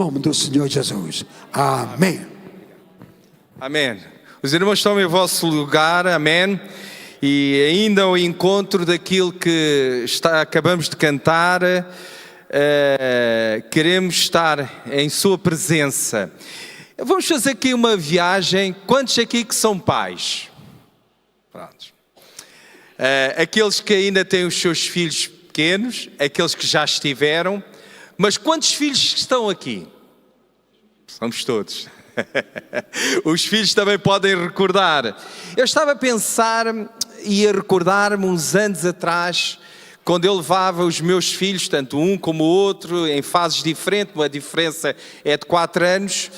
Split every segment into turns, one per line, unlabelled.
Em nome do Senhor Jesus. Amém.
Amém. Os irmãos estão em vosso lugar, amém. E ainda ao encontro daquilo que acabamos de cantar, queremos estar em sua presença. Vamos fazer aqui uma viagem. Quantos aqui que são pais? Pronto. Aqueles que ainda têm os seus filhos pequenos, aqueles que já estiveram. Mas quantos filhos estão aqui? Somos todos. Os filhos também podem recordar. Eu estava a pensar e a recordar-me uns anos atrás, quando eu levava os meus filhos, tanto um como o outro, em fases diferentes, a diferença é de 4 anos,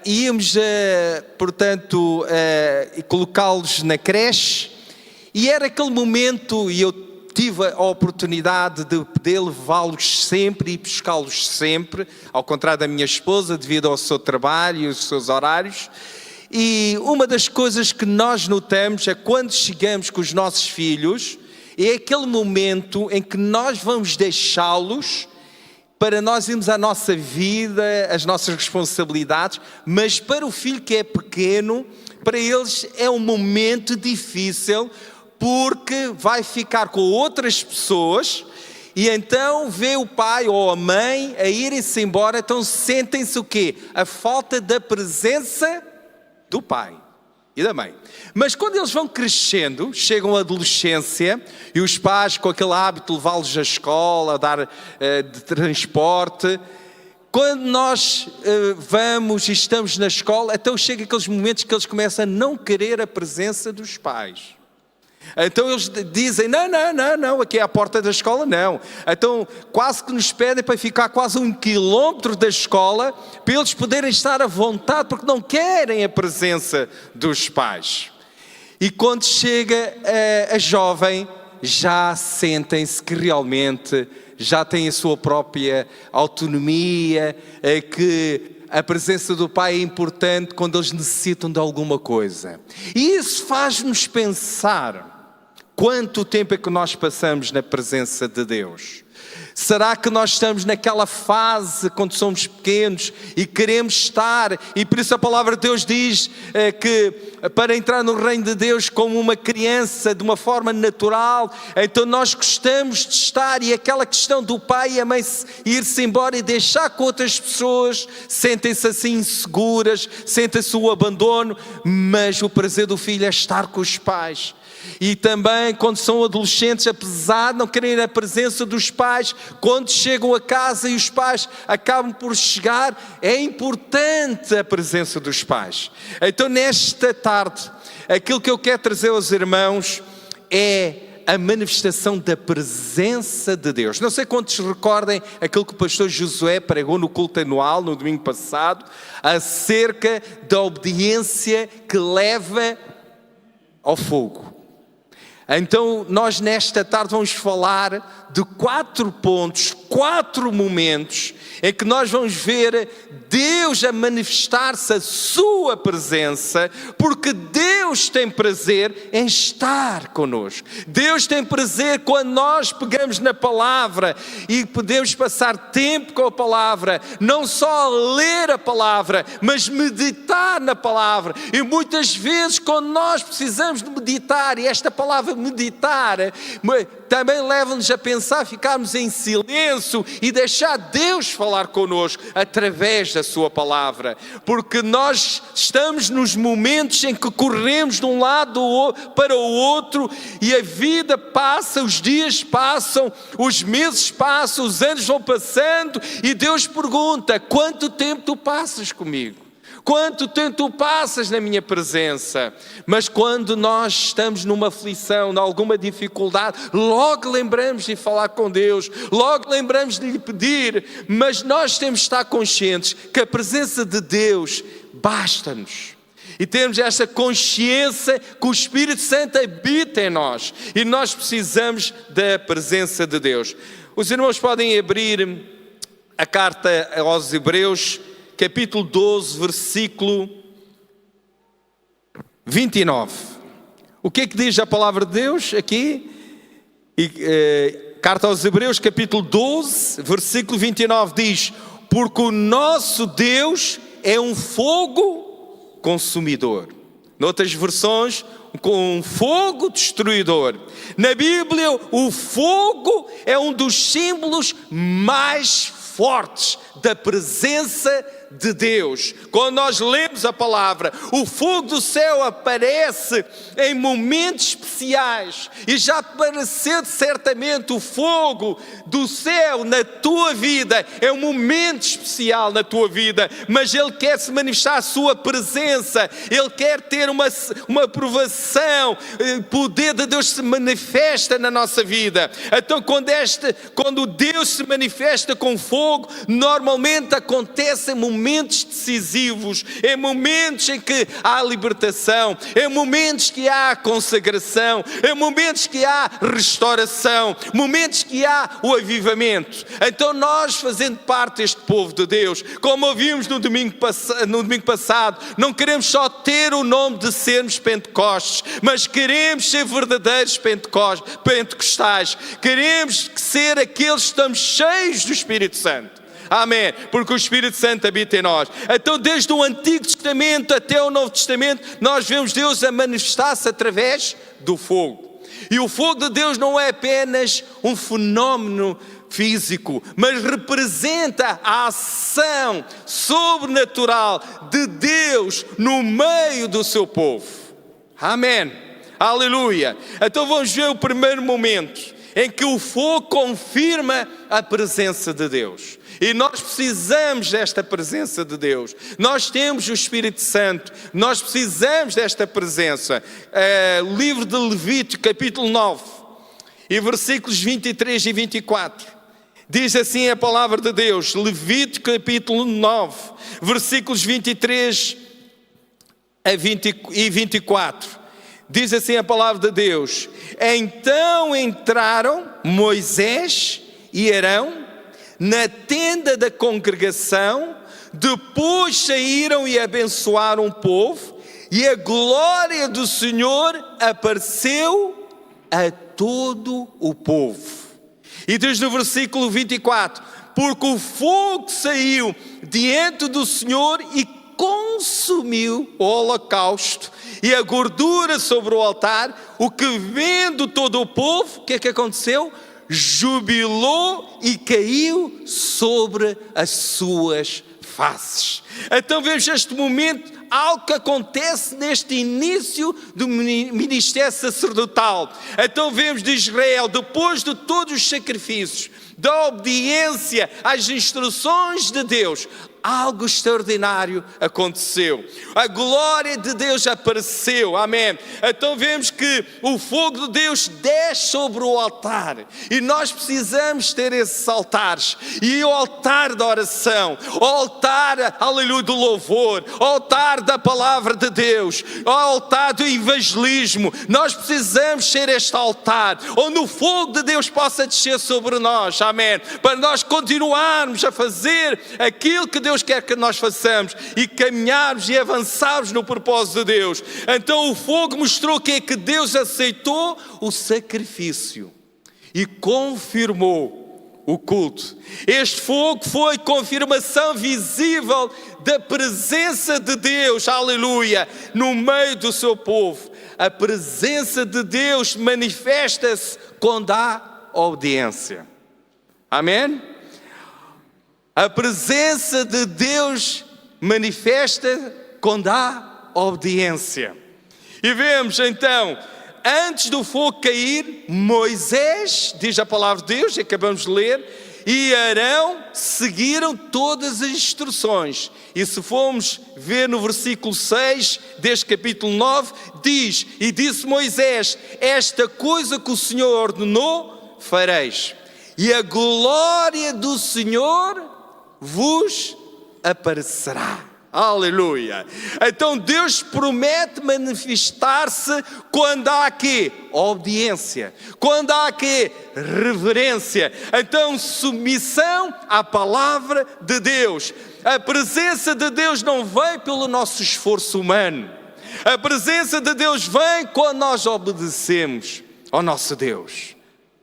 íamos, portanto, colocá-los na creche, e era aquele momento, e eu tive a oportunidade de poder levá-los sempre e buscá-los sempre, ao contrário da minha esposa, devido ao seu trabalho e aos seus horários. E uma das coisas que nós notamos é quando chegamos com os nossos filhos, é aquele momento em que nós vamos deixá-los para nós irmos à nossa vida, às nossas responsabilidades, mas para o filho que é pequeno, para eles é um momento difícil, porque vai ficar com outras pessoas e então vê o pai ou a mãe a irem-se embora, então sentem-se o quê? A falta da presença do pai e da mãe. Mas quando eles vão crescendo, chegam à adolescência e os pais com aquele hábito de levá-los à escola, dar de transporte, quando nós vamos e estamos na escola, então chegam aqueles momentos que eles começam a não querer a presença dos pais. Então eles dizem, não, aqui é a porta da escola, não. Então quase que nos pedem para ficar quase 1 quilómetro da escola, para eles poderem estar à vontade, porque não querem a presença dos pais. E quando chega a jovem, já sentem-se que realmente já têm a sua própria autonomia, que a presença do pai é importante quando eles necessitam de alguma coisa. E isso faz-nos pensar quanto tempo é que nós passamos na presença de Deus. Será que nós estamos naquela fase quando somos pequenos e queremos estar, e por isso a palavra de Deus diz que para entrar no reino de Deus como uma criança de uma forma natural, então nós gostamos de estar, e aquela questão do pai e a mãe ir-se embora e deixar com outras pessoas, sentem-se assim inseguras, sentem-se o abandono, mas o prazer do filho é estar com os pais. E também quando são adolescentes, apesar de não quererem a presença dos pais, quando chegam a casa e os pais acabam por chegar, é importante a presença dos pais. Então nesta tarde, aquilo que eu quero trazer aos irmãos é a manifestação da presença de Deus. Não sei quantos recordem aquilo que o pastor Josué pregou no culto anual, no domingo passado, acerca da obediência que leva ao fogo. Então nós nesta tarde vamos falar de 4 pontos, 4 momentos em que nós vamos ver Deus a manifestar-se a sua presença, porque Deus tem prazer em estar connosco. Deus tem prazer quando nós pegamos na palavra e podemos passar tempo com a palavra, não só a ler a palavra, mas meditar na palavra. E muitas vezes quando nós precisamos de meditar, e esta palavra meditar também leva-nos a pensar, ficarmos em silêncio e deixar Deus falar connosco através da sua palavra, porque nós estamos nos momentos em que corremos de um lado para o outro e a vida passa, os dias passam, os meses passam, os anos vão passando e Deus pergunta: quanto tempo tu passas comigo? Quanto tempo tu passas na minha presença? Mas quando nós estamos numa aflição, em alguma dificuldade, logo lembramos de falar com Deus, logo lembramos de lhe pedir, mas nós temos de estar conscientes que a presença de Deus basta-nos. E temos esta consciência que o Espírito Santo habita em nós e nós precisamos da presença de Deus. Os irmãos podem abrir a carta aos Hebreus, capítulo 12, versículo 29. O que é que diz a palavra de Deus aqui? Carta aos Hebreus, capítulo 12, versículo 29 diz: porque o nosso Deus é um fogo consumidor. Noutras versões, com um fogo destruidor. Na Bíblia, o fogo é um dos símbolos mais fortes da presença de Deus. Quando nós lemos a palavra, o fogo do céu aparece em momentos especiais, e já apareceu certamente o fogo do céu na tua vida. É um momento especial na tua vida, mas Ele quer se manifestar a sua presença, Ele quer ter uma aprovação. O poder de Deus se manifesta na nossa vida. Então quando Deus se manifesta com fogo, normalmente acontece em momentos decisivos, em momentos em que há libertação, em momentos que há consagração, em momentos que há restauração, momentos que há o avivamento. Então nós, fazendo parte deste povo de Deus, como ouvimos no domingo passado, não queremos só ter o nome de sermos pentecostes, mas queremos ser verdadeiros pentecostais. Queremos ser aqueles que estamos cheios do Espírito Santo. Amém, porque o Espírito Santo habita em nós. Então desde o Antigo Testamento até o Novo Testamento, nós vemos Deus a manifestar-se através do fogo. E o fogo de Deus não é apenas um fenómeno físico, mas representa a ação sobrenatural de Deus no meio do seu povo. Amém, aleluia. Então vamos ver o primeiro momento em que o fogo confirma a presença de Deus. E nós precisamos desta presença de Deus. Nós temos o Espírito Santo, nós precisamos desta presença. Livro de Levítico, capítulo 9, e versículos 23 e 24. Diz assim a palavra de Deus, Levítico, capítulo 9, versículos 23 e 24. Diz assim a palavra de Deus: então entraram Moisés e Arão na tenda da congregação, depois saíram e abençoaram o povo, e a glória do Senhor apareceu a todo o povo. E diz no versículo 24: porque o fogo saiu diante do Senhor e consumiu o holocausto e a gordura sobre o altar, o que vendo todo o povo, o que é que aconteceu? Jubilou e caiu sobre as suas faces. Então vemos este momento, algo que acontece neste início do ministério sacerdotal. Então vemos de Israel, depois de todos os sacrifícios, da obediência às instruções de Deus, algo extraordinário aconteceu. A glória de Deus apareceu, amém. Então vemos que o fogo de Deus desce sobre o altar, e nós precisamos ter esses altares. E o altar da oração, o altar, aleluia, do louvor, o altar da palavra de Deus, o altar do evangelismo. Nós precisamos ser este altar, onde o fogo de Deus possa descer sobre nós, amém, para nós continuarmos a fazer aquilo que Deus quer que nós façamos e caminharmos e avançarmos no propósito de Deus. Então o fogo mostrou que Deus aceitou o sacrifício e confirmou o culto. Este fogo foi confirmação visível da presença de Deus, aleluia, no meio do seu povo. A presença de Deus manifesta-se quando há obediência. Amém? A presença de Deus manifesta quando há obediência. E vemos então, antes do fogo cair, Moisés, diz a palavra de Deus, acabamos de ler, e Arão seguiram todas as instruções. E se formos ver no versículo 6 deste capítulo 9, diz: e disse Moisés, esta coisa que o Senhor ordenou, fareis. E a glória do Senhor vos aparecerá. Aleluia. Então Deus promete manifestar-se quando há aqui obediência, quando há aqui reverência. Então submissão à palavra de Deus. A presença de Deus não vem pelo nosso esforço humano. A presença de Deus vem quando nós obedecemos ao nosso Deus.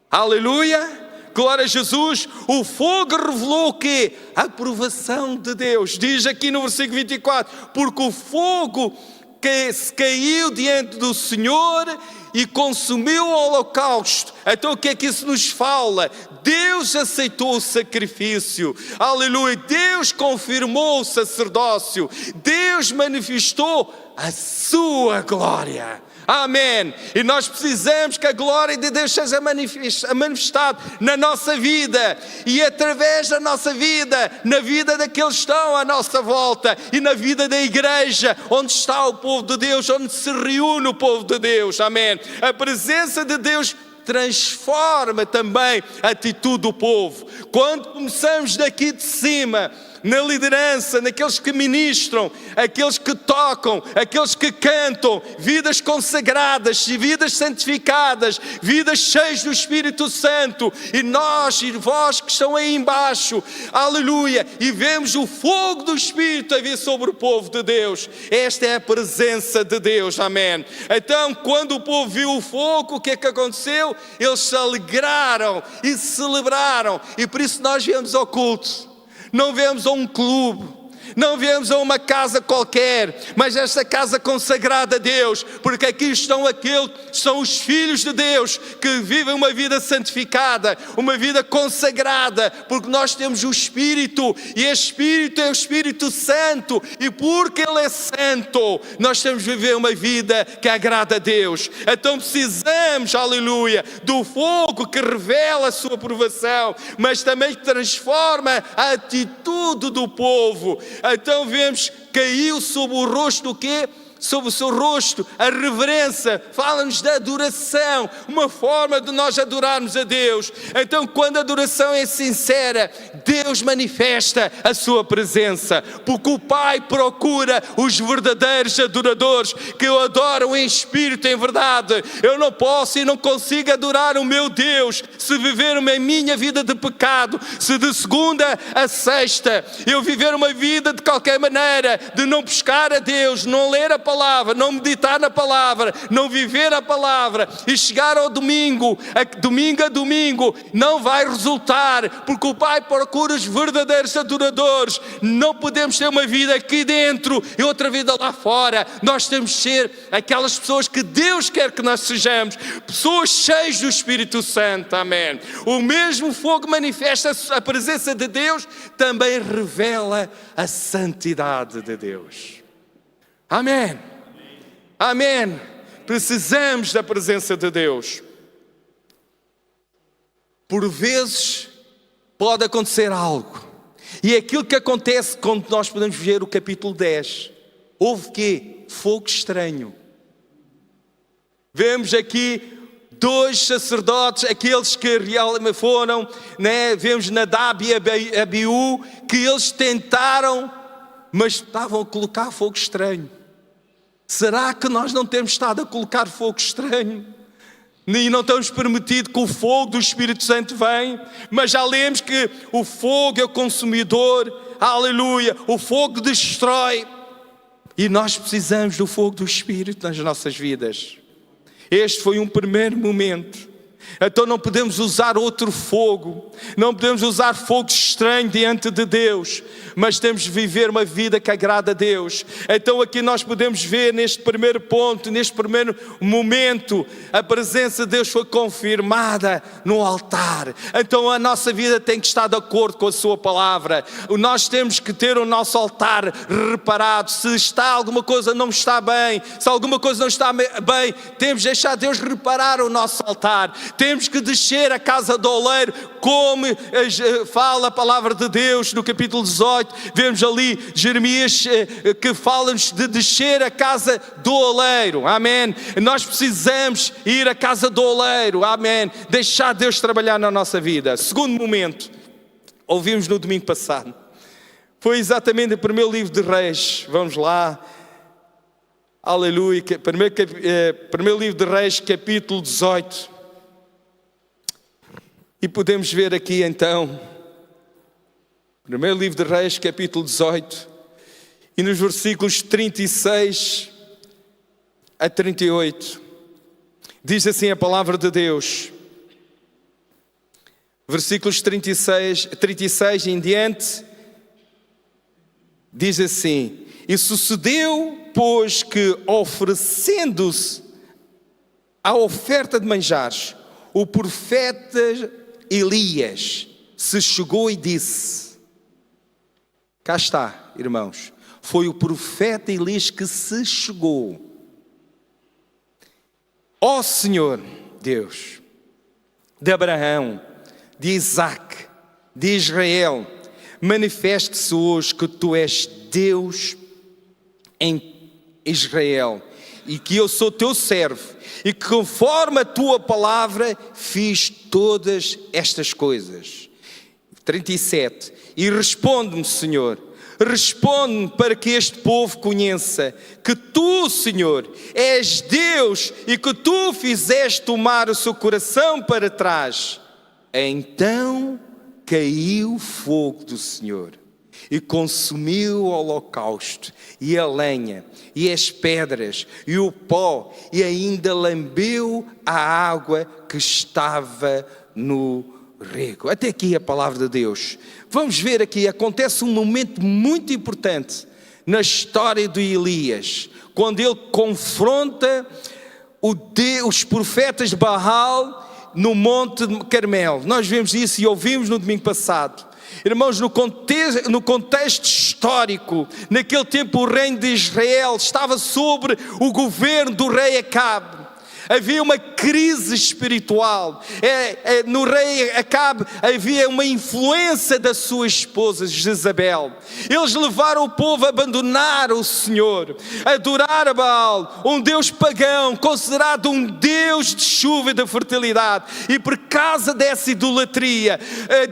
Aleluia. Glória a Jesus. O fogo revelou o quê? A aprovação de Deus. Diz aqui no versículo 24, porque o fogo que se caiu diante do Senhor e consumiu o holocausto. Então o que é que isso nos fala? Deus aceitou o sacrifício, aleluia. Deus confirmou o sacerdócio, Deus manifestou a sua glória. Amém. E nós precisamos que a glória de Deus seja manifestada na nossa vida e através da nossa vida, na vida daqueles que estão à nossa volta e na vida da igreja, onde está o povo de Deus, onde se reúne o povo de Deus. Amém. A presença de Deus transforma também a atitude do povo. Quando começamos daqui de cima, na liderança, naqueles que ministram, aqueles que tocam, aqueles que cantam, vidas consagradas, vidas santificadas, vidas cheias do Espírito Santo, e nós e vós que estão aí embaixo, aleluia, e vemos o fogo do Espírito a vir sobre o povo de Deus. Esta é a presença de Deus, amém. Então, quando o povo viu o fogo, o que é que aconteceu? Eles se alegraram e celebraram, e por isso nós viemos ao culto. Não viemos a um clube, não viemos a uma casa qualquer, mas esta casa consagrada a Deus, porque aqui estão aqueles, são os filhos de Deus que vivem uma vida santificada, uma vida consagrada, porque nós temos o Espírito, e esse Espírito é o Espírito Santo, e porque Ele é santo, nós temos de viver uma vida que agrada a Deus. Então precisamos, aleluia, do fogo que revela a sua aprovação, mas também que transforma a atitude do povo. Então vemos, caiu sobre o rosto do quê? Sobre o seu rosto, a reverência, fala-nos da adoração, uma forma de nós adorarmos a Deus. Então quando a adoração é sincera, Deus manifesta a sua presença, porque o Pai procura os verdadeiros adoradores, que o adoram em espírito e em verdade. Eu não posso e não consigo adorar o meu Deus se viver uma minha vida de pecado, se de segunda a sexta eu viver uma vida de qualquer maneira, de não buscar a Deus, não ler a palavra, não meditar na palavra, não viver a palavra, e chegar ao domingo a domingo, não vai resultar, porque o Pai procura os verdadeiros adoradores. Não podemos ter uma vida aqui dentro e outra vida lá fora. Nós temos de ser aquelas pessoas que Deus quer que nós sejamos, pessoas cheias do Espírito Santo, amém. O mesmo fogo manifesta a presença de Deus, também revela a santidade de Deus. Amém. Amém. Precisamos da presença de Deus. Por vezes pode acontecer algo. E é aquilo que acontece quando nós podemos ver o capítulo 10. Houve quê? Fogo estranho. Vemos aqui 2 sacerdotes, aqueles que realmente foram, né? Vemos Nadab e Abiú, que eles tentaram, mas estavam a colocar fogo estranho. Será que nós não temos estado a colocar fogo estranho? E não temos permitido que o fogo do Espírito Santo venha? Mas já lemos que o fogo é o consumidor, aleluia, o fogo destrói. E nós precisamos do fogo do Espírito nas nossas vidas. Este foi um primeiro momento. Então não podemos usar outro fogo, não podemos usar fogo estranho diante de Deus, mas temos de viver uma vida que agrada a Deus. Então aqui nós podemos ver neste primeiro ponto, neste primeiro momento, a presença de Deus foi confirmada no altar. Então a nossa vida tem que estar de acordo com a sua palavra. Nós temos que ter o nosso altar reparado. Se está alguma coisa não está bem, se alguma coisa não está bem, temos de deixar Deus reparar o nosso altar. Temos que descer a casa do oleiro, como fala a palavra de Deus no capítulo 18. Vemos ali Jeremias que fala-nos de descer a casa do oleiro, amém. Nós precisamos ir à casa do oleiro, amém. Deixar Deus trabalhar na nossa vida. Segundo momento, ouvimos no domingo passado, foi exatamente o primeiro livro de Reis. Vamos lá, aleluia. Primeiro livro de Reis, capítulo 18. E podemos ver aqui então, primeiro livro de Reis, capítulo 18, e nos versículos 36 a 38, diz assim a palavra de Deus: versículos 36 em diante, diz assim: e sucedeu, pois, que oferecendo-se a oferta de manjares, o profeta Elias se chegou e disse, cá está, irmãos, foi o profeta Elias que se chegou: ó Senhor Deus de Abraão, de Isaque, de Israel, manifeste-se hoje que tu és Deus em Israel e que eu sou teu servo e que conforme a tua palavra fiz todas estas coisas. 37. E responde-me, Senhor, responde-me para que este povo conheça que tu, Senhor, és Deus e que tu fizeste tomar o seu coração para trás. Então caiu o fogo do Senhor e consumiu o holocausto e a lenha e as pedras e o pó e ainda lambeu a água que estava no rego. Até aqui a palavra de Deus. Vamos ver aqui, acontece um momento muito importante na história de Elias, quando ele confronta os profetas de Baal no Monte Carmelo. Nós vimos isso e ouvimos no domingo passado. Irmãos, no contexto histórico, naquele tempo o reino de Israel estava sobre o governo do rei Acabe. Havia uma crise espiritual. No rei Acabe havia uma influência da sua esposa Jezabel. Eles levaram o povo a abandonar o Senhor, a adorar a Baal, um Deus pagão, considerado um Deus de chuva e de fertilidade. E por causa dessa idolatria,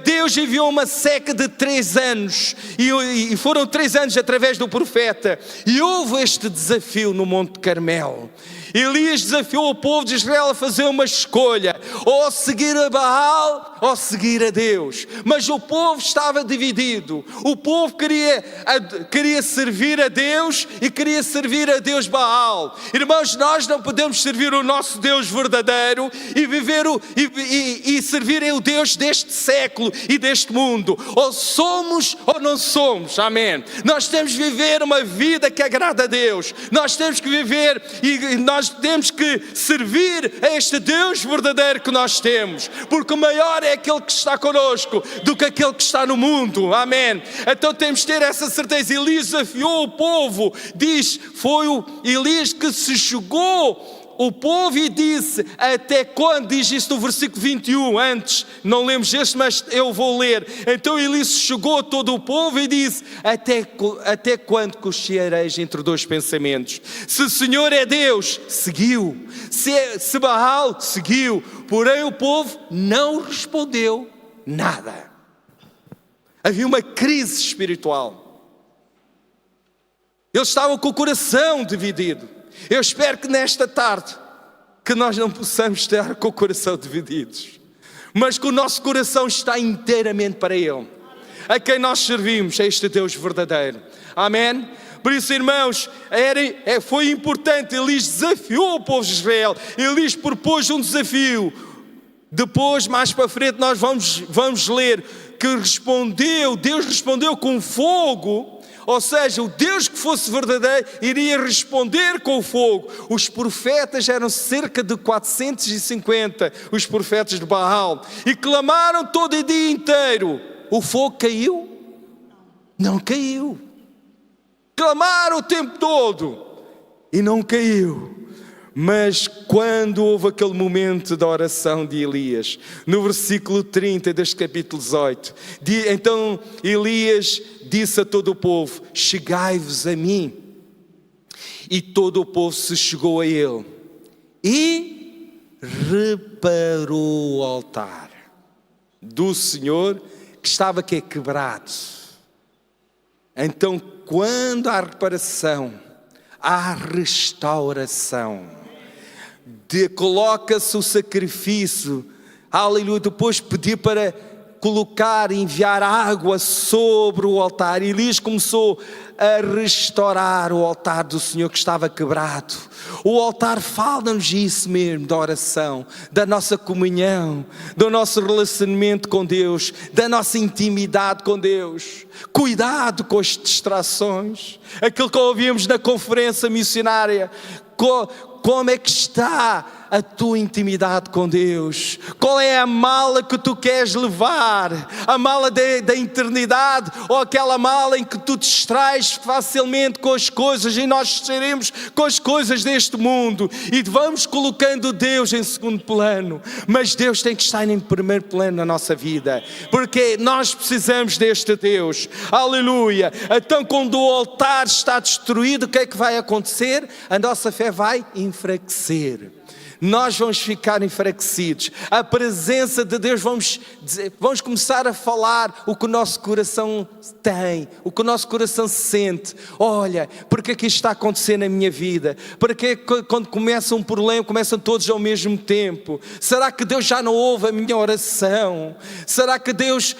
Deus enviou uma seca de 3 anos. E foram 3 anos através do profeta. E houve este desafio no Monte Carmelo. Elias desafiou o povo de Israel a fazer uma escolha, ou seguir a Baal ou seguir a Deus. Mas o povo estava dividido. O povo queria servir a Deus e queria servir a Deus Baal. Irmãos, nós não podemos servir o nosso Deus verdadeiro e servir o Deus deste século e deste mundo. Ou somos ou não somos, amém. Nós temos que viver uma vida que agrada a Deus. Nós temos que viver e nós temos que servir a este Deus verdadeiro que nós temos, porque maior é aquele que está connosco do que aquele que está no mundo, amém. Então temos que ter essa certeza. Elias desafiou o povo, foi o Elias que se chegou o povo e disse, até quando? Diz isso no versículo 21, antes, não lemos este, mas eu vou ler. Então Elias chegou a todo o povo e disse, até quando cocheareis entre 2 pensamentos? Se o Senhor é Deus, seguiu. Se Baal, seguiu. Porém o povo não respondeu nada. Havia uma crise espiritual. Eles estavam com o coração dividido. Eu espero que nesta tarde, que nós não possamos estar com o coração divididos, mas que o nosso coração está inteiramente para Ele, a quem nós servimos, a este Deus verdadeiro, amém? Por isso, irmãos, foi importante. Elias desafiou o povo de Israel. Elias propôs um desafio. Depois, mais para frente, nós vamos ler que Deus respondeu com fogo. Ou seja, o Deus que fosse verdadeiro iria responder com o fogo. Os profetas eram cerca de 450, os profetas de Baal, e clamaram todo o dia inteiro. O fogo caiu? Não caiu. Clamaram o tempo todo e não caiu. Mas quando houve aquele momento da oração de Elias, no versículo 30 deste capítulo 18, então Elias disse a todo o povo, chegai-vos a mim. E todo o povo se chegou a ele e reparou o altar do Senhor que estava quebrado. Então, quando há reparação, há restauração. Coloca-se o sacrifício, aleluia, depois pedir para colocar, enviar água sobre o altar. Elias começou a restaurar o altar do Senhor que estava quebrado. O altar fala-nos isso mesmo, da oração, da nossa comunhão, do nosso relacionamento com Deus, da nossa intimidade com Deus. Cuidado com as distrações. Aquilo que ouvimos na conferência missionária. Como é que está a tua intimidade com Deus? Qual é a mala que tu queres levar? A mala da eternidade ou aquela mala em que tu te distrais facilmente com as coisas e nós seremos com as coisas deste mundo e vamos colocando Deus em segundo plano, mas Deus tem que estar em primeiro plano na nossa vida, porque nós precisamos deste Deus. Aleluia! Então quando o altar está destruído, o que é que vai acontecer? A nossa fé vai enfraquecer. Nós vamos ficar enfraquecidos. A presença de Deus, vamos começar a falar o que o nosso coração tem, o que o nosso coração sente. Olha, porque é que isto está a acontecer na minha vida? Porque quando começa um problema, começam todos ao mesmo tempo? Será que Deus já não ouve a minha oração? Será que Deus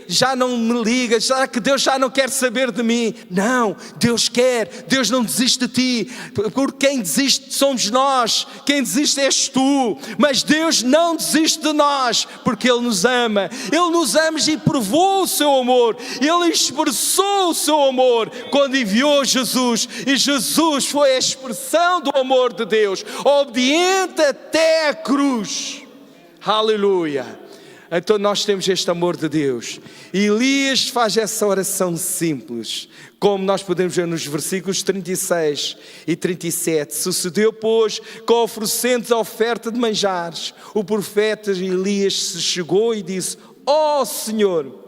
já não me liga? Será que Deus já não quer saber de mim? Não, Deus quer. Deus não desiste de ti. Porque quem desiste somos nós. Quem desiste és tu, mas Deus não desiste de nós, porque Ele nos ama. Ele nos ama e provou o seu amor. Ele expressou o seu amor quando enviou Jesus, e Jesus foi a expressão do amor de Deus, obediente até a cruz. Aleluia! Então nós temos este amor de Deus. E Elias faz essa oração simples, como nós podemos ver nos versículos 36 e 37. Sucedeu, pois, que oferecendo a oferta de manjares, o profeta Elias se chegou e disse: ó Senhor,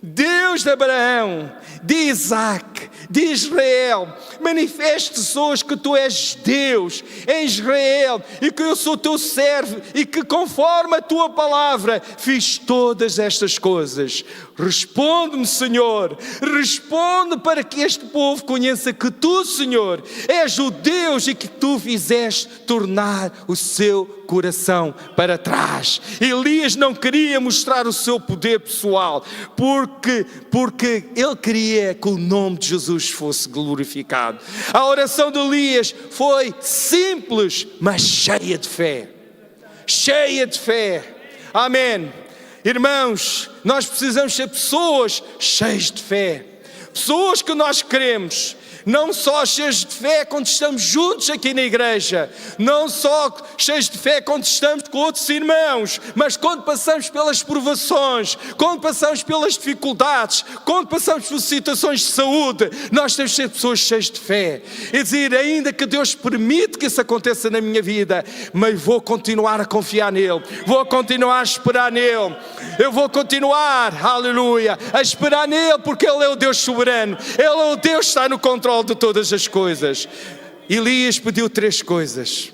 Deus de Abraão, de Isaac, de Israel, manifeste-se hoje que tu és Deus em Israel e que eu sou teu servo e que conforme a tua palavra fiz todas estas coisas. Responde-me, Senhor, responde para que este povo conheça que tu, Senhor, és o Deus e que tu fizeste tornar o seu coração para trás. Elias não queria mostrar o seu poder pessoal, porque ele queria que o nome de Jesus fosse glorificado. A oração de Elias foi simples, mas cheia de fé. Cheia de fé. Amém. Irmãos, nós precisamos ser pessoas cheias de fé. Pessoas que nós queremos. Não só cheios de fé quando estamos juntos aqui na igreja, não só cheios de fé quando estamos com outros irmãos, mas quando passamos pelas provações, quando passamos pelas dificuldades, quando passamos por situações de saúde, nós temos que ser pessoas cheias de fé e dizer: ainda que Deus permite que isso aconteça na minha vida, mas vou continuar a confiar nele, vou continuar a esperar nele, eu vou continuar, aleluia, a esperar nele, porque ele é o Deus soberano, ele é o Deus que está no controle de todas as coisas. Elias pediu 3 coisas.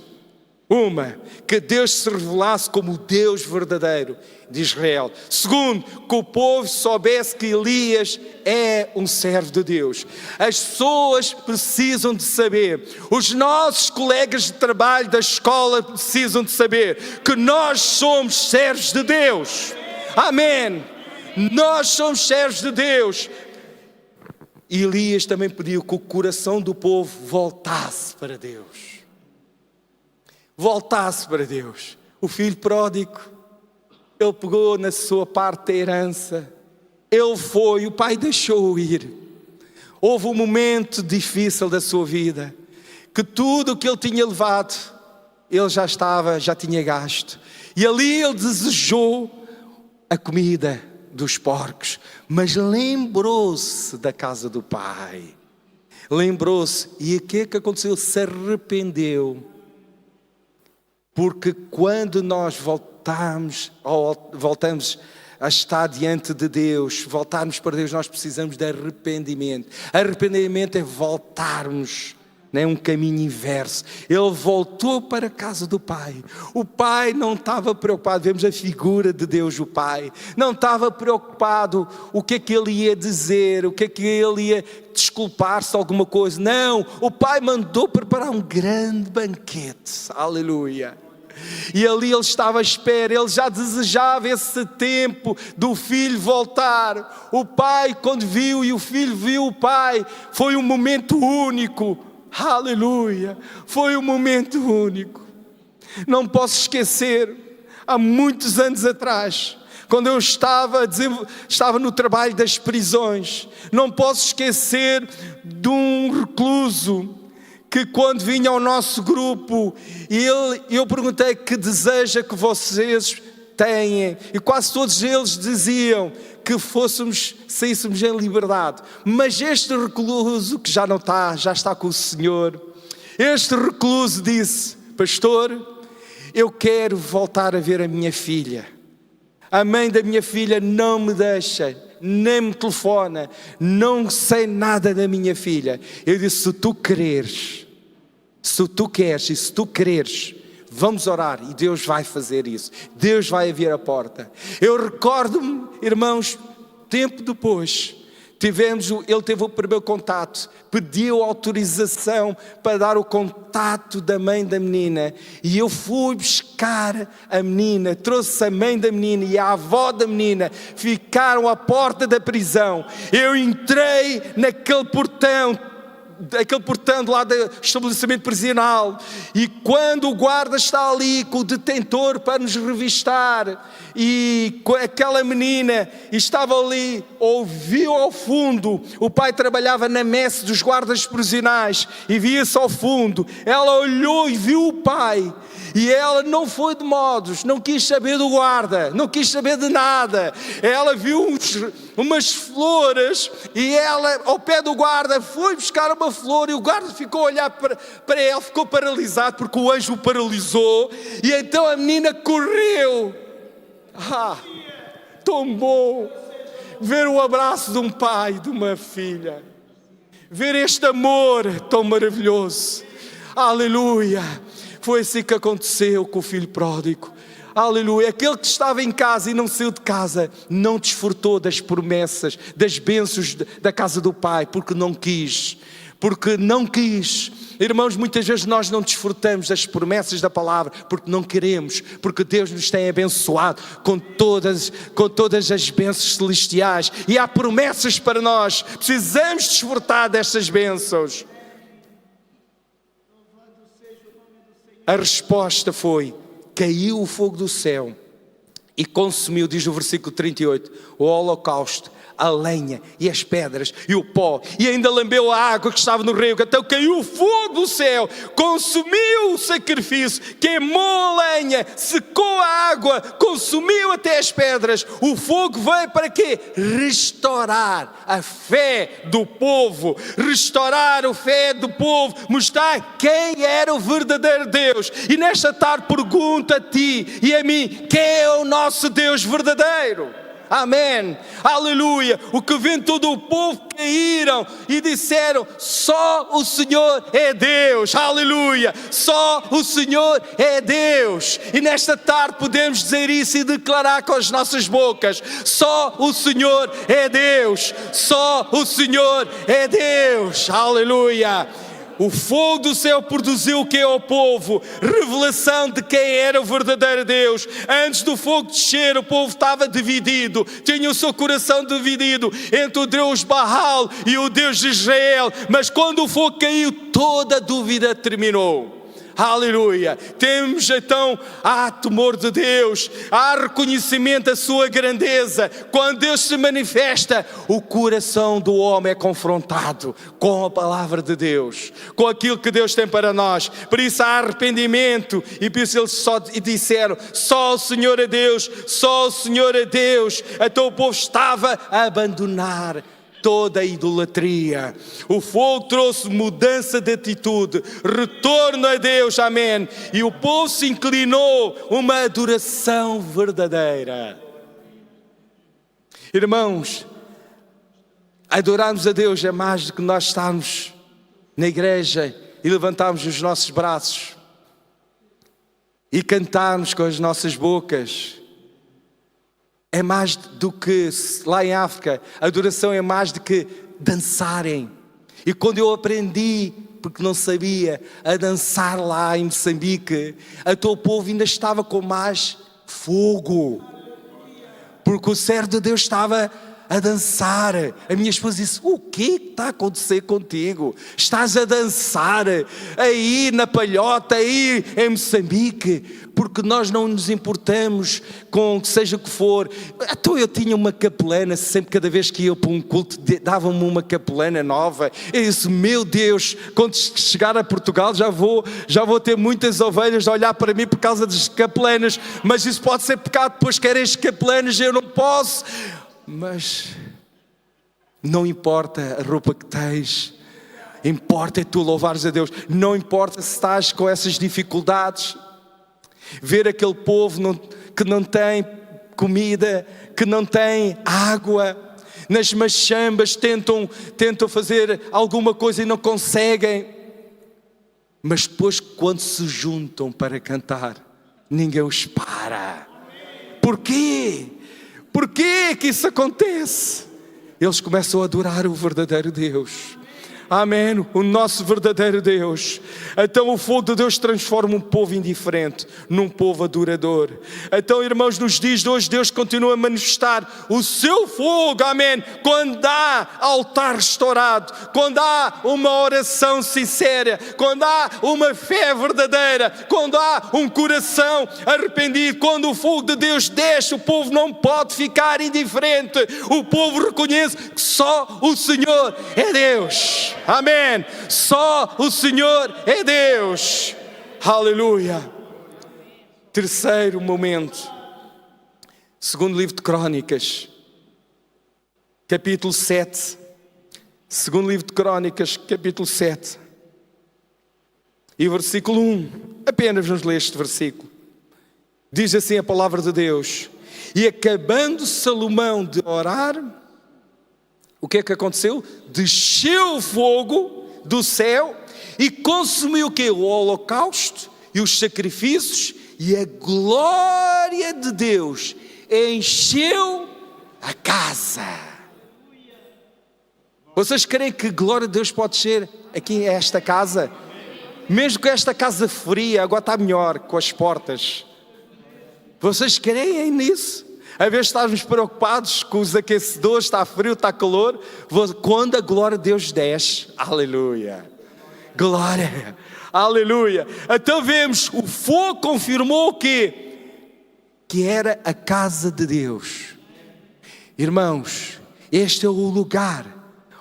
Uma, que Deus se revelasse como o Deus verdadeiro de Israel. Segundo, que o povo soubesse que Elias é um servo de Deus. As pessoas precisam de saber, os nossos colegas de trabalho da escola precisam de saber que nós somos servos de Deus. Amém. Nós somos servos de Deus. E Elias também pediu que o coração do povo voltasse para Deus. Voltasse para Deus. O filho pródigo, ele pegou na sua parte da herança. Ele foi, o pai deixou-o ir. Houve um momento difícil da sua vida, que tudo o que ele tinha levado, ele já tinha gasto. E ali ele desejou a comida dos porcos, mas lembrou-se da casa do pai, lembrou-se, e o que é que aconteceu? Se arrependeu, porque quando nós voltamos a estar diante de Deus, voltarmos para Deus, nós precisamos de arrependimento. Arrependimento é voltarmos, não é um caminho inverso. Ele voltou para a casa do pai. O pai não estava preocupado, vemos a figura de Deus, o pai. Não estava preocupado o que é que ele ia dizer, o que é que ele ia desculpar-se de alguma coisa. Não, o pai mandou preparar um grande banquete. Aleluia. E ali ele estava à espera, ele já desejava esse tempo do filho voltar. O pai, quando viu e o filho viu o pai, foi um momento único. Aleluia! Foi um momento único. Não posso esquecer, há muitos anos atrás, quando eu estava no trabalho das prisões, não posso esquecer de um recluso que quando vinha ao nosso grupo, eu perguntei que deseja que vocês têm, e quase todos eles diziam que saíssemos em liberdade. Mas este recluso que já não está, já está com o Senhor, este recluso disse: pastor, eu quero voltar a ver a minha filha. A mãe da minha filha não me deixa, nem me telefona, não sei nada da minha filha. Eu disse: se tu queres, se tu queres e se tu quereres, vamos orar e Deus vai fazer isso. Deus vai abrir a porta. Eu recordo-me, irmãos, tempo depois, ele teve o primeiro contato, pediu autorização para dar o contato da mãe da menina, e eu fui buscar a menina, trouxe a mãe da menina e a avó da menina, ficaram à porta da prisão. Eu entrei naquele portão, lá do estabelecimento prisional, e quando o guarda está ali com o detentor para nos revistar, e aquela menina estava ali, ouviu ao fundo, o pai trabalhava na messe dos guardas prisionais, e via-se ao fundo, ela olhou e viu o pai, e ela não foi de modos, não quis saber do guarda, não quis saber de nada. Ela viu umas flores, e ela ao pé do guarda foi buscar uma flor, e o guarda ficou a olhar para ela, ficou paralisado porque o anjo o paralisou, e então a menina correu. Tão bom ver o abraço de um pai e de uma filha, ver este amor tão maravilhoso. Aleluia! Foi assim que aconteceu com o filho pródigo. Aleluia! Aquele que estava em casa e não saiu de casa, não desfrutou das promessas, das bênçãos da casa do pai, porque não quis. Irmãos, muitas vezes nós não desfrutamos das promessas da palavra porque não queremos, porque Deus nos tem abençoado com todas as bênçãos celestiais, e há promessas para nós, precisamos desfrutar destas bênçãos. A resposta foi: caiu o fogo do céu e consumiu, diz o versículo 38, o holocausto, a lenha e as pedras e o pó, e ainda lambeu a água que estava no rio. Então caiu o fogo do céu, consumiu o sacrifício, queimou a lenha, secou a água, consumiu até as pedras. O fogo veio para quê? Restaurar a fé do povo, restaurar a fé do povo, mostrar quem era o verdadeiro Deus. E nesta tarde pergunto a ti e a mim: quem é o nosso Deus verdadeiro? Amém, aleluia. O que vem todo o povo caíram e disseram: só o Senhor é Deus, aleluia, só o Senhor é Deus. E nesta tarde podemos dizer isso e declarar com as nossas bocas: só o Senhor é Deus, só o Senhor é Deus, aleluia. O fogo do céu produziu o que é o povo? Revelação de quem era o verdadeiro Deus. Antes do fogo descer, o povo estava dividido, tinha o seu coração dividido entre o Deus Baal e o Deus de Israel. Mas quando o fogo caiu, toda a dúvida terminou. Aleluia. Temos então, temor de Deus, há reconhecimento da sua grandeza. Quando Deus se manifesta, o coração do homem é confrontado com a palavra de Deus, com aquilo que Deus tem para nós. Por isso há arrependimento, e por isso eles só disseram: só o Senhor é Deus, só o Senhor é Deus. Então o povo estava a abandonar toda a idolatria. O fogo trouxe mudança de atitude, retorno a Deus, amém. E o povo se inclinou, uma adoração verdadeira. Irmãos, adorarmos a Deus é mais do que nós estarmos na igreja e levantarmos os nossos braços e cantarmos com as nossas bocas. É mais do que, lá em África, a adoração é mais do que dançarem. E quando eu aprendi porque não sabia a dançar lá em Moçambique, o povo ainda estava com mais fogo, porque o servo de Deus estava a dançar. A minha esposa disse: o que está a acontecer contigo? Estás a dançar aí na palhota, aí em Moçambique, porque nós não nos importamos com seja o que for. Então eu tinha uma capelana, sempre cada vez que ia para um culto davam-me uma capelana nova. Eu disse: meu Deus, quando chegar a Portugal já vou ter muitas ovelhas a olhar para mim por causa das capelanas, mas isso pode ser pecado, depois querem as capelanas, eu não posso. Mas não importa a roupa que tens, importa é tu louvares a Deus. Não importa se estás com essas dificuldades. Ver aquele povo que não tem comida, que não tem água, nas machambas tentam fazer alguma coisa e não conseguem. Mas depois, quando se juntam para cantar, ninguém os para. Porquê? Porquê que isso acontece? Eles começam a adorar o verdadeiro Deus. Amém, o nosso verdadeiro Deus. Então o fogo de Deus transforma um povo indiferente num povo adorador. Então, irmãos, nos dias de hoje Deus continua a manifestar o seu fogo, amém, quando há altar restaurado, quando há uma oração sincera, quando há uma fé verdadeira, quando há um coração arrependido. Quando o fogo de Deus desce, o povo não pode ficar indiferente. O povo reconhece que só o Senhor é Deus. Amém. Só o Senhor é Deus. Aleluia. Terceiro momento. Segundo livro de Crônicas, capítulo 7. Segundo livro de Crônicas, capítulo 7. E versículo 1. Apenas vamos ler este versículo. Diz assim a palavra de Deus: e acabando Salomão de orar, o que é que aconteceu? Desceu o fogo do céu e consumiu o quê? O holocausto e os sacrifícios, e a glória de Deus encheu a casa. Vocês creem que a glória de Deus pode ser aqui a esta casa? Mesmo com esta casa fria, agora está melhor com as portas. Vocês creem nisso? Às vezes estamos preocupados com os aquecedores, está frio, está calor. Quando a glória de Deus desce, aleluia, glória, aleluia. Então vemos, o fogo confirmou o quê? Que era a casa de Deus. Irmãos, este é o lugar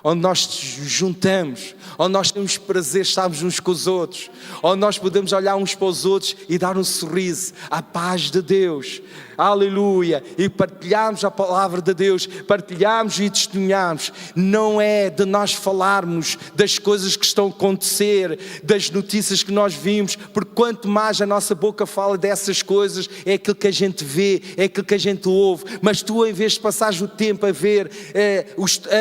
onde nós nos juntamos, onde nós temos prazer, estamos uns com os outros, onde nós podemos olhar uns para os outros e dar um sorriso, a paz de Deus, aleluia, e partilharmos a palavra de Deus, partilharmos e testemunharmos. Não é de nós falarmos das coisas que estão a acontecer, das notícias que nós vimos, porque quanto mais a nossa boca fala dessas coisas, é aquilo que a gente vê, é aquilo que a gente ouve. Mas tu, em vez de passares o tempo a ver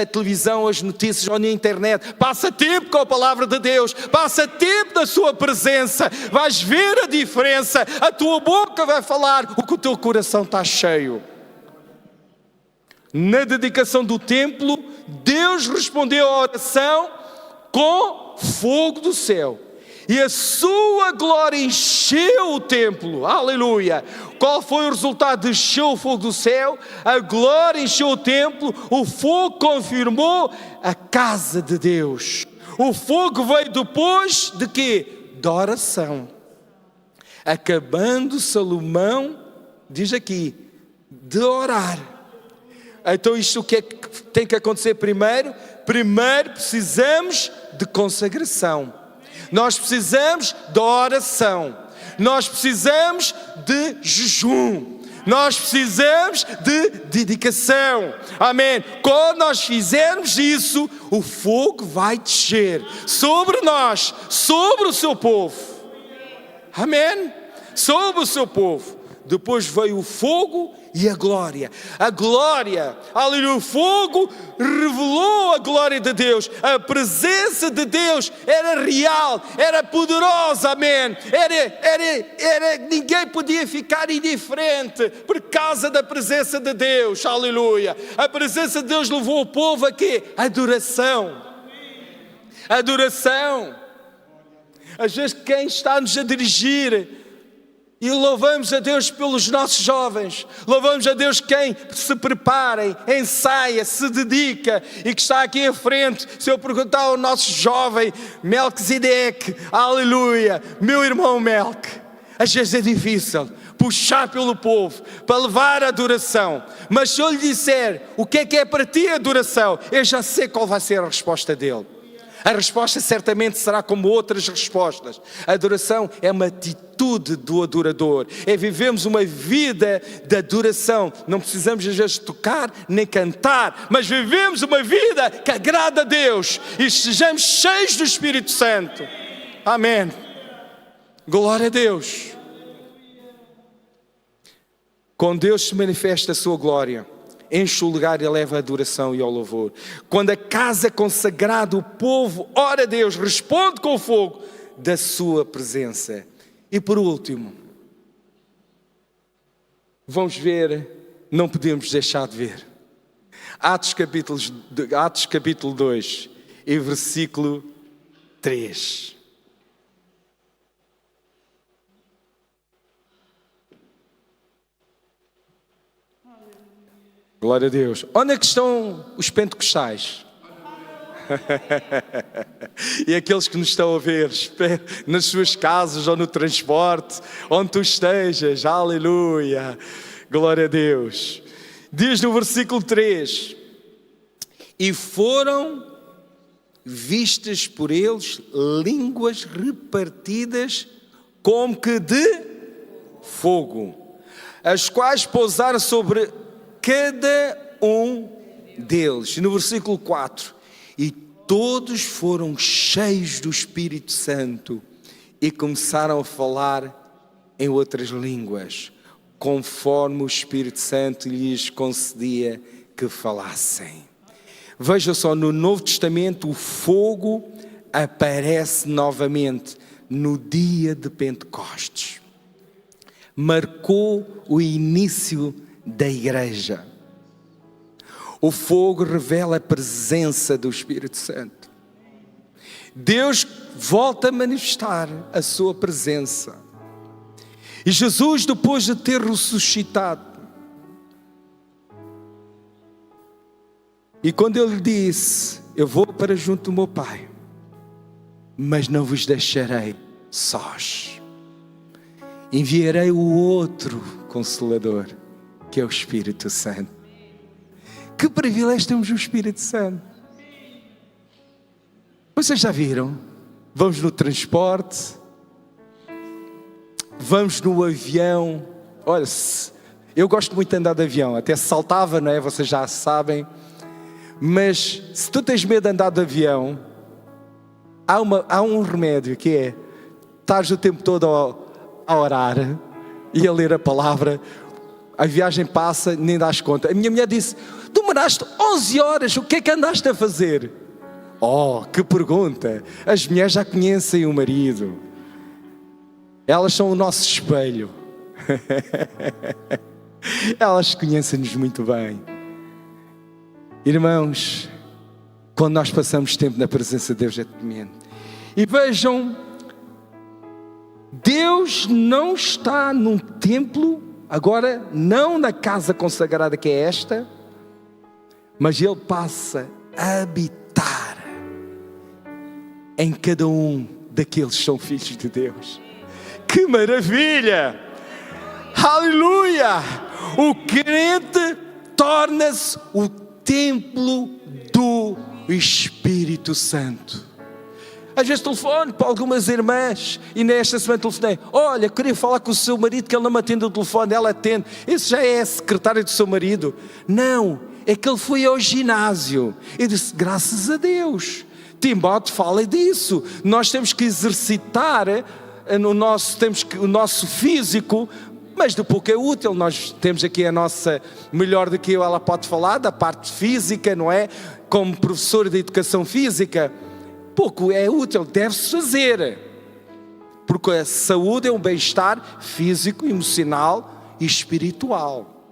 a televisão, as notícias ou na internet, passa tempo com a palavra de Deus, passa tempo na sua presença, vais ver a diferença. A tua boca vai falar o que o teu coração está cheio. Na dedicação do templo, Deus respondeu à oração com fogo do céu, e a sua glória encheu o templo, aleluia. Qual foi o resultado? Desceu o fogo do céu, a glória encheu o templo, o fogo confirmou a casa de Deus. O fogo veio depois de quê? Da oração. Acabando Salomão, diz aqui, de orar. Então isto o que é que tem que acontecer primeiro? Primeiro precisamos de consagração. Nós precisamos de oração. Nós precisamos de jejum. Nós precisamos de dedicação. Amém. Quando nós fizermos isso, o fogo vai descer sobre nós, sobre o seu povo. Amém. Sobre o seu povo. Depois veio o fogo e a glória. A glória, aleluia, o fogo revelou a glória de Deus. A presença de Deus era real, era poderosa, amém. Ninguém podia ficar indiferente por causa da presença de Deus, aleluia. A presença de Deus levou o povo a quê? Adoração. Adoração. Às vezes quem está-nos a dirigir, e louvamos a Deus pelos nossos jovens, louvamos a Deus quem se prepara, ensaia, se dedica e que está aqui à frente. Se eu perguntar ao nosso jovem Melquisedeque, aleluia, meu irmão Melque, às vezes é difícil puxar pelo povo para levar a adoração, mas se eu lhe disser o que é para ti a adoração, eu já sei qual vai ser a resposta dele. A resposta certamente será como outras respostas. A adoração é uma atitude do adorador. É vivemos uma vida de adoração. Não precisamos às vezes tocar nem cantar, mas vivemos uma vida que agrada a Deus e sejamos cheios do Espírito Santo. Amém. Glória a Deus. Quando Deus se manifesta a sua glória, enche o lugar e leva a adoração e ao louvor. Quando a casa é consagrada, o povo ora a Deus, responde com o fogo da sua presença. E por último, vamos ver, não podemos deixar de ver, Atos capítulo 2 e versículo 3. Glória a Deus. Onde é que estão os pentecostais? E aqueles que nos estão a ver nas suas casas ou no transporte, onde tu estejas, aleluia, glória a Deus. Diz no versículo 3: e foram vistas por eles línguas repartidas como que de fogo, as quais pousaram sobre cada um deles. E no versículo 4: e todos foram cheios do Espírito Santo e começaram a falar em outras línguas, conforme o Espírito Santo lhes concedia que falassem. Veja só, no Novo Testamento o fogo aparece novamente no dia de Pentecostes. Marcou o início da igreja. O fogo revela a presença do Espírito Santo. Deus volta a manifestar a sua presença. E Jesus, depois de ter ressuscitado, e quando ele disse: eu vou para junto do meu Pai, mas não vos deixarei sós, enviarei o outro Consolador, que é o Espírito Santo. Que privilégio temos o Espírito Santo. Vocês já viram? Vamos no transporte, vamos no avião. Olha, eu gosto muito de andar de avião, até saltava, não é? Vocês já sabem. Mas se tu tens medo de andar de avião, há um remédio que é: estás o tempo todo a orar e a ler a palavra. A viagem passa, nem dás conta. A minha mulher disse: demoraste 11 horas, o que é que andaste a fazer? Oh, que pergunta! As mulheres já conhecem o marido. Elas são o nosso espelho. Elas conhecem-nos muito bem. Irmãos, quando nós passamos tempo na presença de Deus é tremendo. E vejam, Deus não está num templo, agora não na casa consagrada que é esta, mas Ele passa a habitar em cada um daqueles que são filhos de Deus. Que maravilha! Aleluia! O crente torna-se o templo do Espírito Santo. Às vezes telefono para algumas irmãs e nesta semana telefonei: olha, queria falar com o seu marido, que ele não me atende o telefone. Ela atende. Esse já é a secretária do seu marido. Não, é que ele foi ao ginásio. Eu disse: graças a Deus. Timóteo fala disso. Nós temos que exercitar o nosso físico, mas do pouco é útil. Nós temos aqui a nossa, melhor do que eu, ela pode falar da parte física, não é? Como professora de educação física, pouco é útil, deve-se fazer. Porque a saúde é um bem-estar físico, emocional e espiritual.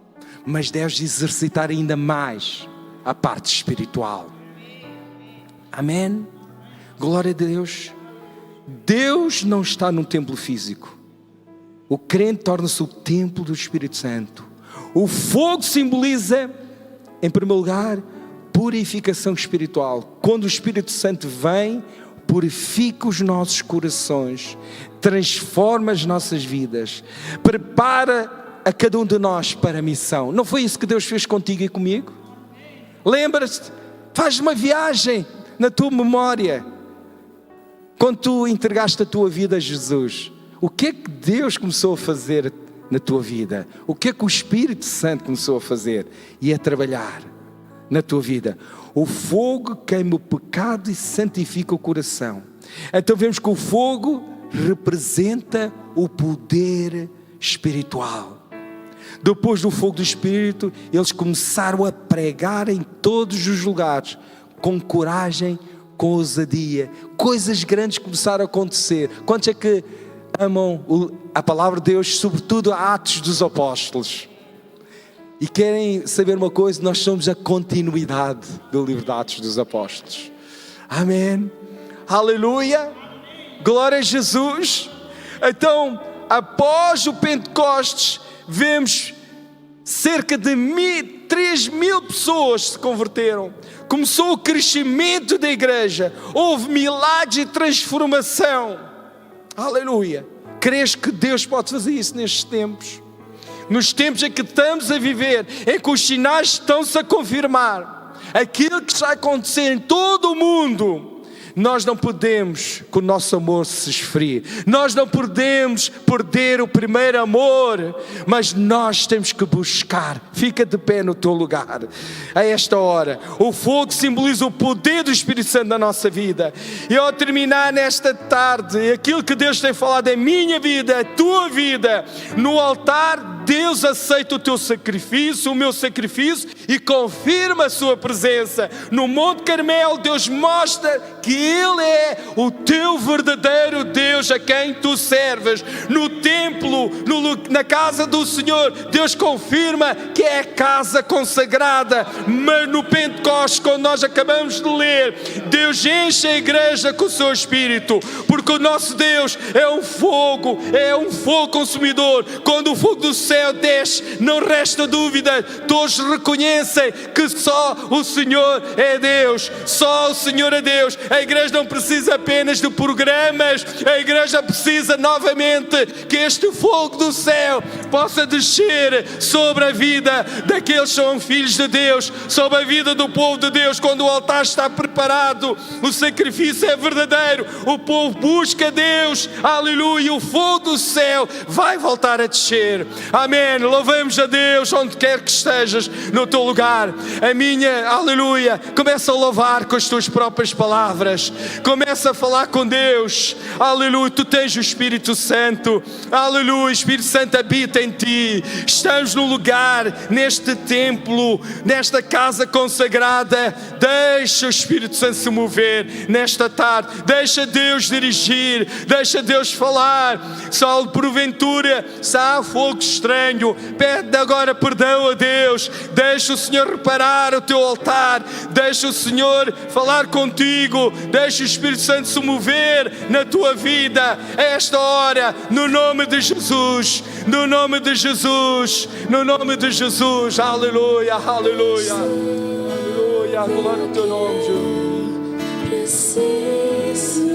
Mas deves exercitar ainda mais a parte espiritual. Amém? Glória a Deus. Deus não está num templo físico. O crente torna-se o templo do Espírito Santo. O fogo simboliza, em primeiro lugar, purificação espiritual. Quando o Espírito Santo vem, purifica os nossos corações, transforma as nossas vidas, prepara a cada um de nós para a missão. Não foi isso que Deus fez contigo e comigo? Lembra-te, faz uma viagem na tua memória. Quando tu entregaste a tua vida a Jesus, o que é que Deus começou a fazer na tua vida? O que é que o Espírito Santo começou a fazer e a trabalhar na tua vida? O fogo queima o pecado e santifica o coração. Então vemos que o fogo representa o poder espiritual. Depois do fogo do Espírito, eles começaram a pregar em todos os lugares, com coragem, com ousadia. Coisas grandes começaram a acontecer. Quantos é que amam a palavra de Deus, sobretudo Atos dos Apóstolos? E querem saber uma coisa? Nós somos a continuidade do livro de Atos dos Apóstolos. Amém. Aleluia. Glória a Jesus. Então, após o Pentecostes, vemos cerca de 3.000 pessoas se converteram. Começou o crescimento da igreja. Houve milagres e transformação. Aleluia. Crês que Deus pode fazer isso nestes tempos? Nos tempos em que estamos a viver, em que os sinais estão-se a confirmar, aquilo que está a acontecer em todo o mundo, nós não podemos que o nosso amor se esfrie. Nós não podemos perder o primeiro amor, mas nós temos que buscar. Fica de pé no teu lugar. A esta hora, o fogo simboliza o poder do Espírito Santo na nossa vida. E ao terminar nesta tarde, aquilo que Deus tem falado em minha vida, a tua vida, no altar, Deus aceita o teu sacrifício, o meu sacrifício, e confirma a sua presença. No Monte Carmelo, Deus mostra que Ele é o teu verdadeiro Deus a quem tu serves. No templo, na casa do Senhor, Deus confirma que é a casa consagrada. Mas no Pentecostes, quando nós acabamos de ler, Deus enche a igreja com o seu Espírito, porque o nosso Deus é um fogo consumidor. Quando o fogo do céu desce, não resta dúvida, todos reconhecem que só o Senhor é Deus. Só o Senhor é Deus. A igreja não precisa apenas de programas, a igreja precisa novamente que este fogo do céu possa descer sobre a vida daqueles que são filhos de Deus, sobre a vida do povo de Deus. Quando o altar está preparado, o sacrifício é verdadeiro, o povo busca Deus, aleluia, o fogo do céu vai voltar a descer. Amém. Louvemos a Deus onde quer que estejas no teu lugar. A minha, aleluia, começa a louvar com as tuas próprias palavras. Começa a falar com Deus. Aleluia, tu tens o Espírito Santo. Aleluia, o Espírito Santo habita em ti. Estamos no lugar, neste templo, nesta casa consagrada. Deixa o Espírito Santo se mover nesta tarde. Deixa Deus dirigir. Deixa Deus falar. Só porventura, se há fogo estranho, pede agora perdão a Deus. Deixa o Senhor reparar o teu altar. Deixa o Senhor falar contigo. Deixa o Espírito Santo se mover na tua vida a esta hora, no nome de Jesus, no nome de Jesus, no nome de Jesus. Aleluia, aleluia, aleluia, glória ao teu nome, Jesus.
Preciso